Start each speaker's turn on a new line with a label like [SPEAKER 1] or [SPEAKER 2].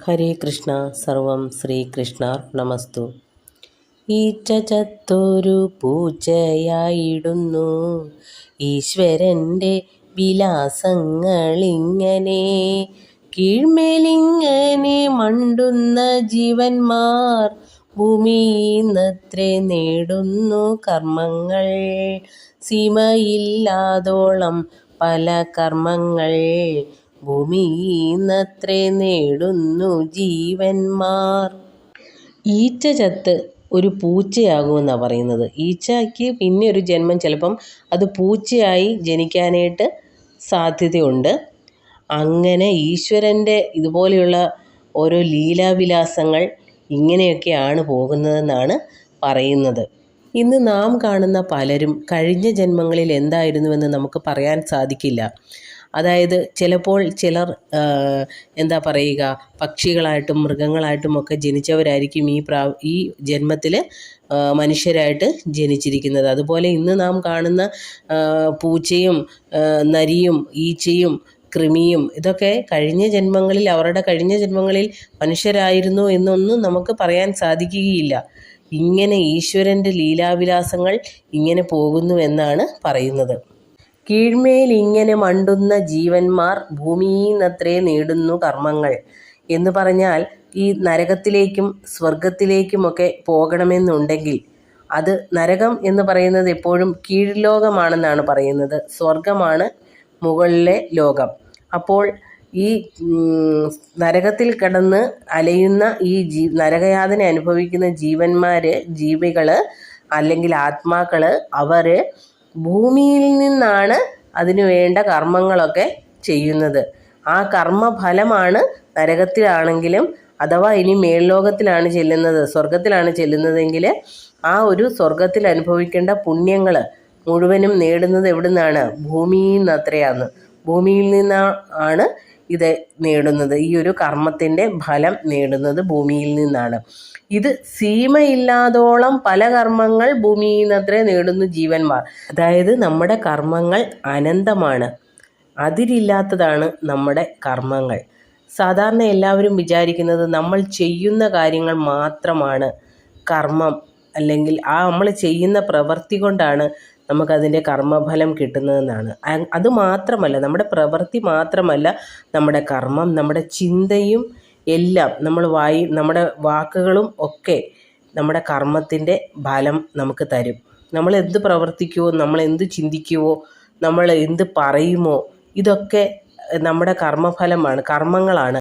[SPEAKER 1] ഹരേ കൃഷ്ണ. സർവം ശ്രീകൃഷ്ണാർപ്പണമസ്തു. ഈച്ച ചത്തൊരു പൂച്ചയായിടുന്നു, ഈശ്വരൻ്റെ വിലാസങ്ങളിങ്ങനെ. കീഴ്മേലിങ്ങനെ മണ്ടുന്ന ജീവന്മാർ, ഭൂമിയിന്നത്രേ നേടുന്നു കർമ്മങ്ങൾ. സീമയില്ലാതോളം പല കർമ്മങ്ങൾ, ഭൂമിയിന്നത്രേ നേടുന്നു ജീവന്മാർ. ഈച്ച ചത്ത് ഒരു പൂച്ചയാകുമെന്നാണ് പറയുന്നത്. ഈച്ചയ്ക്ക് പിന്നെ ഒരു ജന്മം ചിലപ്പം അത് പൂച്ചയായി ജനിക്കാനായിട്ട് സാധ്യതയുണ്ട്. അങ്ങനെ ഈശ്വരൻ്റെ ഇതുപോലെയുള്ള ഓരോ ലീലാവിലാസങ്ങൾ ഇങ്ങനെയൊക്കെയാണ് പോകുന്നതെന്നാണ് പറയുന്നത്. ഇന്ന് നാം കാണുന്ന പലരും കഴിഞ്ഞ ജന്മങ്ങളിൽ എന്തായിരുന്നുവെന്ന് നമുക്ക് പറയാൻ സാധിക്കില്ല. അതായത് ചിലപ്പോൾ ചിലർ എന്താ പറയുക, പക്ഷികളായിട്ടും മൃഗങ്ങളായിട്ടും ഒക്കെ ജനിച്ചവരായിരിക്കും ഈ ജന്മത്തിൽ മനുഷ്യരായിട്ട് ജനിച്ചിരിക്കുന്നത്. അതുപോലെ ഇന്ന് നാം കാണുന്ന പൂച്ചയും നരിയും ഈച്ചയും കൃമിയും ഇതൊക്കെ അവരുടെ കഴിഞ്ഞ ജന്മങ്ങളിൽ മനുഷ്യരായിരുന്നു എന്നൊന്നും നമുക്ക് പറയാൻ സാധിക്കുകയില്ല. ഇങ്ങനെ ഈശ്വരൻ്റെ ലീലാവിലാസങ്ങൾ ഇങ്ങനെ പോകുന്നു എന്നാണ് പറയുന്നത്. കീഴ്മേൽ ഇങ്ങനെ മണ്ടുന്ന ജീവന്മാർ, ഭൂമിയിന്നത്രേ നേടുന്നു കർമ്മങ്ങൾ എന്ന് പറഞ്ഞാൽ, ഈ നരകത്തിലേക്കും സ്വർഗത്തിലേക്കുമൊക്കെ പോകണമെന്നുണ്ടെങ്കിൽ അത് നരകം എന്ന് പറയുന്നത് എപ്പോഴും കീഴ്ലോകമാണെന്നാണ് പറയുന്നത്. സ്വർഗമാണ് മുകളിലെ ലോകം. അപ്പോൾ ഈ നരകത്തിൽ കിടന്ന് അലയുന്ന ഈ നരകയാതന അനുഭവിക്കുന്ന ജീവികൾ അല്ലെങ്കിൽ ആത്മാക്കൾ, അവർ ഭൂമിയിൽ നിന്നാണ് അതിനു വേണ്ട കർമ്മങ്ങളൊക്കെ ചെയ്യുന്നത്. ആ കർമ്മഫലമാണ് നരകത്തിലാണെങ്കിലും അഥവാ ഇനി മേൽലോകത്തിലാണ് ചെല്ലുന്നത്, സ്വർഗത്തിലാണ് ചെല്ലുന്നതെങ്കിൽ ആ ഒരു സ്വർഗത്തിൽ അനുഭവിക്കേണ്ട പുണ്യങ്ങൾ മുഴുവനും നേടുന്നത് എവിടുന്നാണ്? ഭൂമിയിൽ നിന്ന് അത്രയാണ്. ഭൂമിയിൽ നിന്നാണ് ഇത് നേടുന്നത്. ഈ ഒരു കർമ്മത്തിൻ്റെ ഫലം നേടുന്നത് ഭൂമിയിൽ നിന്നാണ്. ഇത് സീമയില്ലാതോളം പല കർമ്മങ്ങൾ ഭൂമിയിൽ നിന്നത്രേ നേടുന്നു ജീവന്മാർ. അതായത് നമ്മുടെ കർമ്മങ്ങൾ അനന്തമാണ്, അതിരില്ലാത്തതാണ് നമ്മുടെ കർമ്മങ്ങൾ. സാധാരണ എല്ലാവരും വിചാരിക്കുന്നത് നമ്മൾ ചെയ്യുന്ന കാര്യങ്ങൾ മാത്രമാണ് കർമ്മം, അല്ലെങ്കിൽ നമ്മൾ ചെയ്യുന്ന പ്രവൃത്തി കൊണ്ടാണ് നമുക്കതിൻ്റെ കർമ്മഫലം കിട്ടുന്നതെന്നാണ്. അത് മാത്രമല്ല, നമ്മുടെ പ്രവൃത്തി മാത്രമല്ല നമ്മുടെ കർമ്മം, നമ്മുടെ ചിന്തയും എല്ലാം, നമ്മുടെ വാക്കുകളും ഒക്കെ നമ്മുടെ കർമ്മത്തിൻ്റെ ഫലം നമുക്ക് തരും. നമ്മൾ എന്ത് പ്രവർത്തിക്കുവോ, നമ്മൾ എന്ത് ചിന്തിക്കുവോ, നമ്മൾ എന്ത് പറയുമോ, ഇതൊക്കെ നമ്മുടെ കർമ്മഫലമാണ്, കർമ്മങ്ങളാണ്.